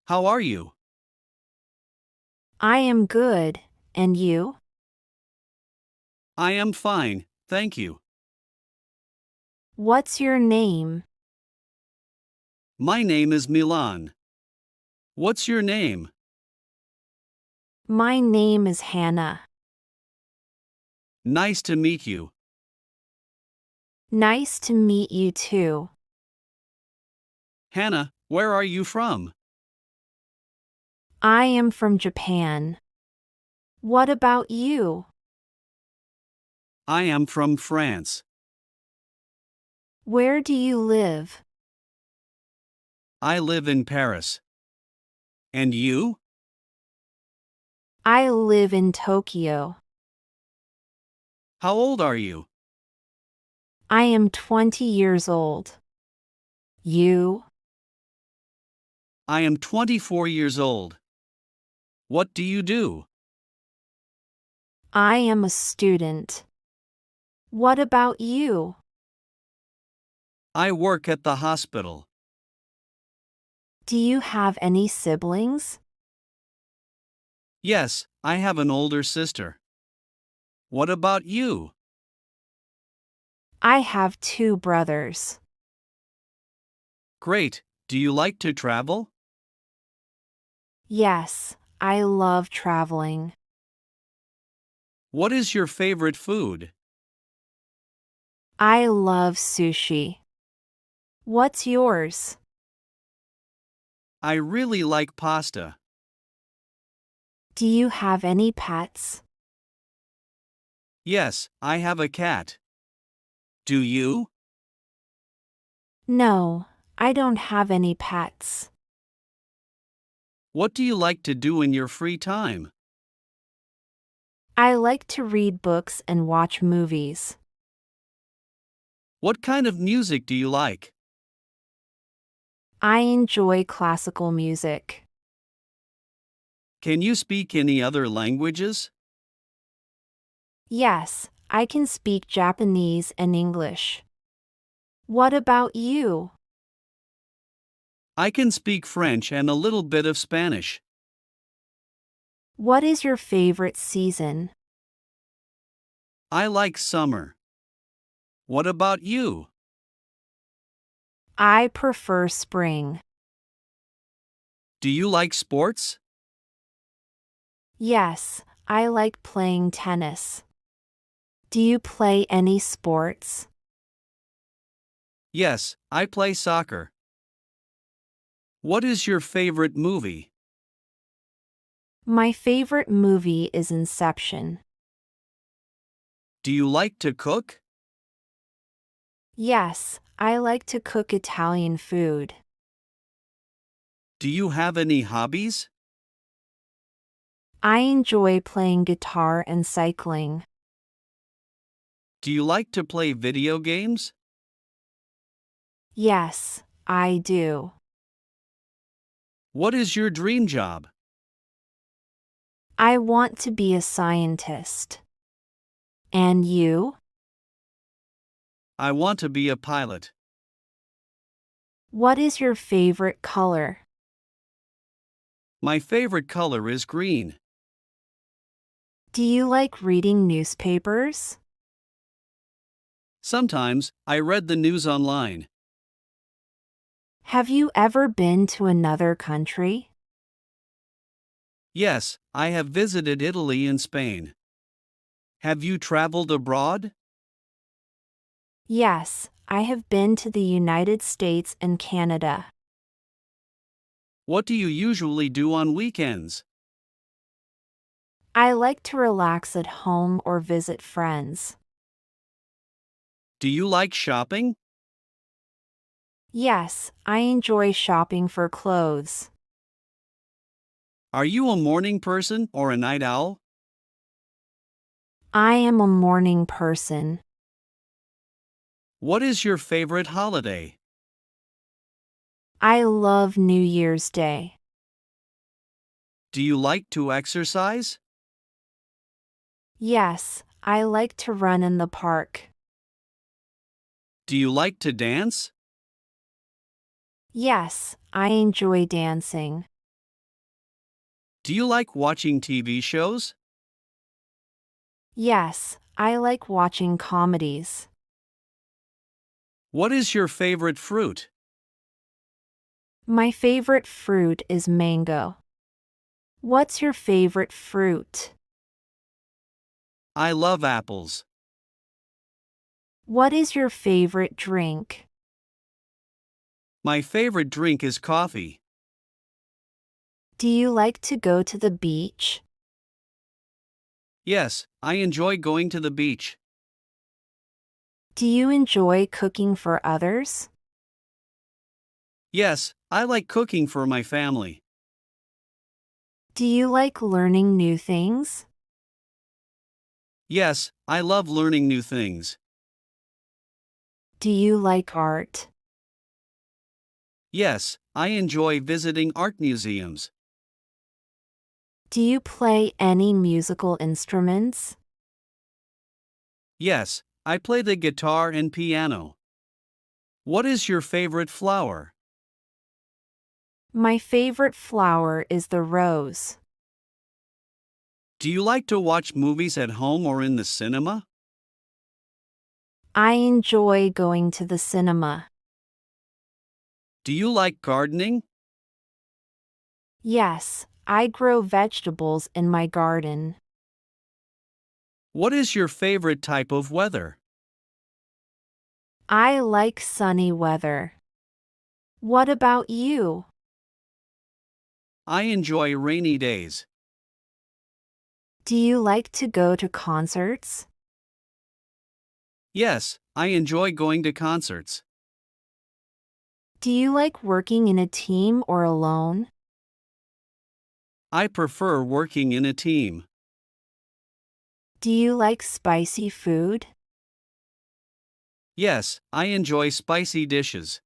How are you? I am good, and you? I am fine, thank you. What's your name? My name is Milan. What's your name? My name is Hannah. Nice to meet you. Nice to meet you too. Hannah, where are you from? I am from Japan. What about you? I am from France. Where do you live? I live in Paris. And you? I live in Tokyo. How old are you? I am 20 years old. You? I am 24 years old. What do you do? I am a student. What about you? I work at the hospital. Do you have any siblings? Yes, I have an older sister. What about you? I have two brothers. Great. Do you like to travel? Yes, I love traveling. What is your favorite food? I love sushi. What's yours? I really like pasta. Do you have any pets? Yes, I have a cat. Do you? No, I don't have any pets. What do you like to do in your free time? I like to read books and watch movies. What kind of music do you like? I enjoy classical music. Can you speak any other languages? Yes, I can speak Japanese and English. What about you? I can speak French and a little bit of Spanish. What is your favorite season? I like summer. What about you? I prefer spring. Do you like sports? Yes, I like playing tennis. Do you play any sports? Yes, I play soccer. What is your favorite movie? My favorite movie is Inception. Do you like to cook? Yes, I like to cook Italian food. Do you have any hobbies? I enjoy playing guitar and cycling. Do you like to play video games? Yes, I do. What is your dream job? I want to be a scientist. And you? I want to be a pilot. What is your favorite color? My favorite color is green. Do you like reading newspapers? Sometimes, I read the news online. Have you ever been to another country? Yes, I have visited Italy and Spain. Have you traveled abroad? Yes, I have been to the United States and Canada. What do you usually do on weekends? I like to relax at home or visit friends. Do you like shopping? Yes, I enjoy shopping for clothes. Are you a morning person or a night owl? I am a morning person. What is your favorite holiday? I love New Year's Day. Do you like to exercise? Yes, I like to run in the park. Do you like to dance? Yes, I enjoy dancing. Do you like watching TV shows? Yes, I like watching comedies. What is your favorite fruit? My favorite fruit is mango. What's your favorite fruit? I love apples. What is your favorite drink? My favorite drink is coffee. Do you like to go to the beach? Yes, I enjoy going to the beach. Do you enjoy cooking for others? Yes, I like cooking for my family. Do you like learning new things? Yes, I love learning new things. Do you like art? Yes, I enjoy visiting art museums. Do you play any musical instruments? Yes, I play the guitar and piano. What is your favorite flower? My favorite flower is the rose. Do you like to watch movies at home or in the cinema? I enjoy going to the cinema. Do you like gardening? Yes, I grow vegetables in my garden. What is your favorite type of weather? I like sunny weather. What about you? I enjoy rainy days. Do you like to go to concerts? Yes, I enjoy going to concerts. Do you like working in a team or alone? I prefer working in a team. Do you like spicy food? Yes, I enjoy spicy dishes.